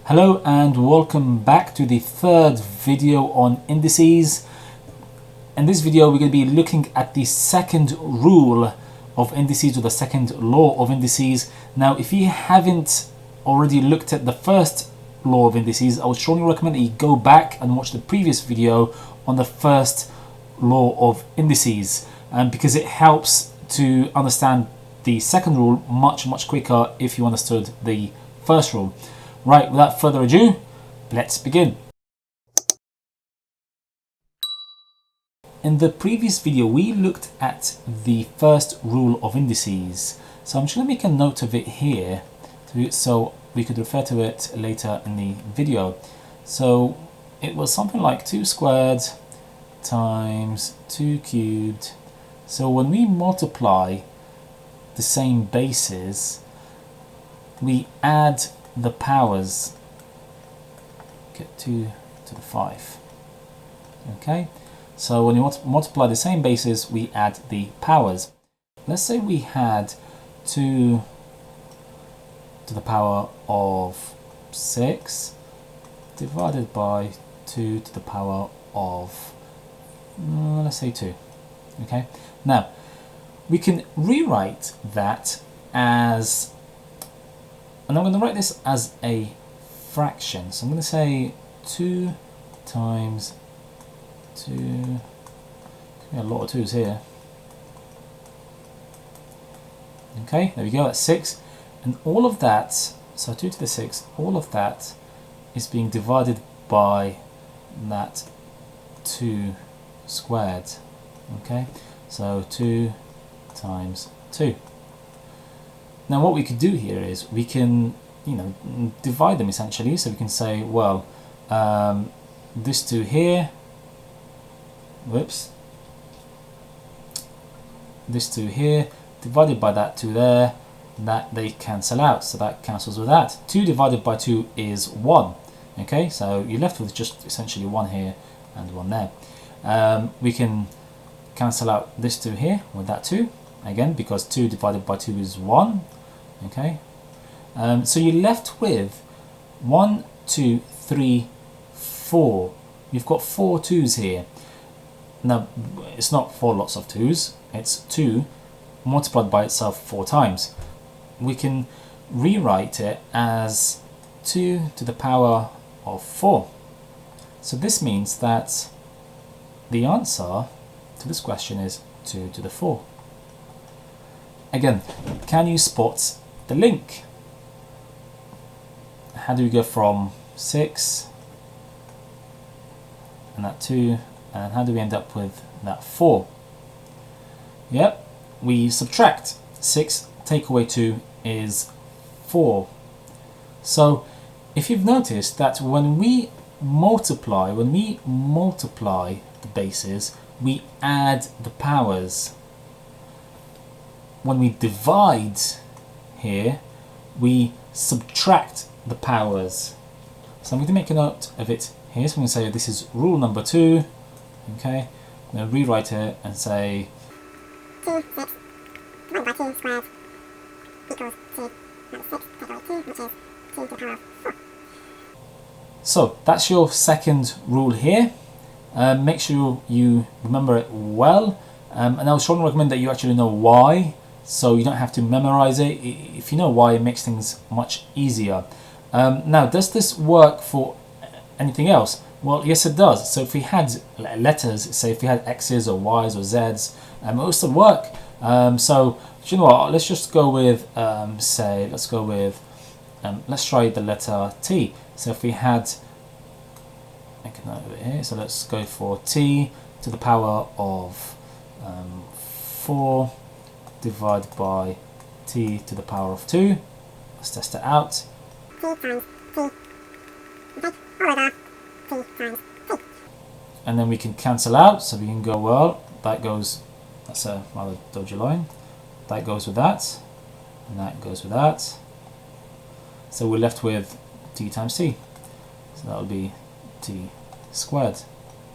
Hello and welcome back to the third video on indices. In this video we're going to be looking at the second rule of indices, or the second law of indices. Now if you haven't already looked at the first law of indices, I would strongly recommend that you go back and watch the previous video on the first law of indices, because it helps to understand the second rule much quicker if you understood the first rule. Right, without further ado, let's begin. In the previous video, we looked at the first rule of indices. So I'm just going to make a note of it here so we could refer to it later in the video. So it was something like 2 squared times 2 cubed. So when we multiply the same bases, we add the powers. Get 2 to the 5. Okay, so when you multiply the same bases, we add the powers. Let's say we had 2 to the power of 6 divided by 2 to the power of, let's say 2. Okay, now we can rewrite that as, and I'm going to write this as a fraction. So I'm going to say 2 times 2, a lot of 2's here. Okay, there we go, that's 6. And all of that, so 2 to the 6, all of that is being divided by that 2 squared. Okay, so 2 times 2. Now what we could do here is we can, divide them essentially. So we can say, well, this 2 here, this 2 here, divided by that 2 there, that they cancel out, so that cancels with that. 2 divided by 2 is 1. Okay, so you're left with just essentially 1 here and 1 there. We can cancel out this 2 here with that 2, again, because 2 divided by 2 is 1. Okay, so you're left with 1, 2, 3, 4. You've got 4 2's here. Now it's not 4 lots of 2's, it's 2 multiplied by itself 4 times. We can rewrite it as 2 to the power of 4. So this means that the answer to this question is 2 to the 4. Again, can you spot the link? How do we go from 6 and that 2, and how do we end up with that 4? Yep, we subtract. 6 take away 2 is 4. So if you've noticed that when we multiply the bases, we add the powers. When we divide here, we subtract the powers. So I'm going to make a note of it here. So I'm going to say this is rule number 2. Okay, I'm going to rewrite it and say 2, 6 divided by 2 squared equals 2. That's 6 take away 2, which is 2 to the power of 4. So that's your second rule here. Make sure you remember it well, and I would strongly recommend that you actually know why, so you don't have to memorize it. If you know why, it makes things much easier. Now, does this work for anything else? Well, yes it does. So if we had letters, say if we had X's or Y's or Z's, it would still work. So you know what, let's just go with, let's try the letter T. So if we had, make a note of it here, so let's go for T to the power of 4 divided by T to the power of 2. Let's test it out. T times T. Okay, all over T times T. And then we can cancel out, so we can go, well, that goes, that's a rather dodgy line. That goes with that, and that goes with that. So we're left with T times T. So that will be T squared.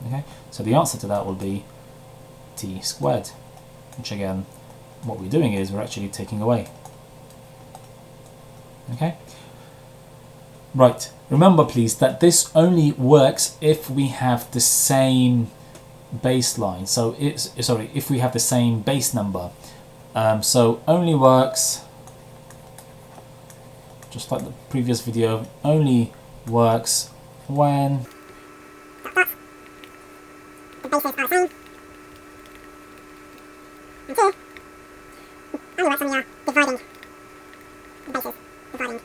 Okay, so the answer to that will be T squared, which again, what we're doing is we're actually taking away. Okay, Right, remember please that this only works if we have the same baseline. So if we have the same base number. So only works, just like the previous video, only works when the bases are the same. And two, only works when we are dividing the bases, dividing.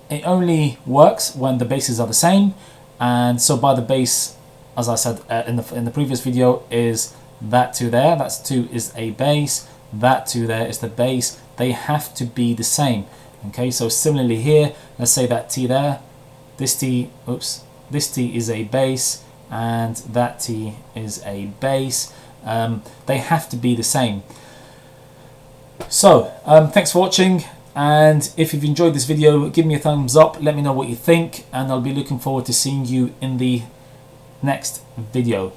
It only works when the bases are the same, and so by the base, as I said in the previous video, is that 2 there. That's 2 is a base. That 2 there is the base. They have to be the same. Okay, so similarly here, let's say that t there, this t is a base, and that t is a base. They have to be the same. So thanks for watching. And if you've enjoyed this video, give me a thumbs up, let me know what you think, and I'll be looking forward to seeing you in the next video.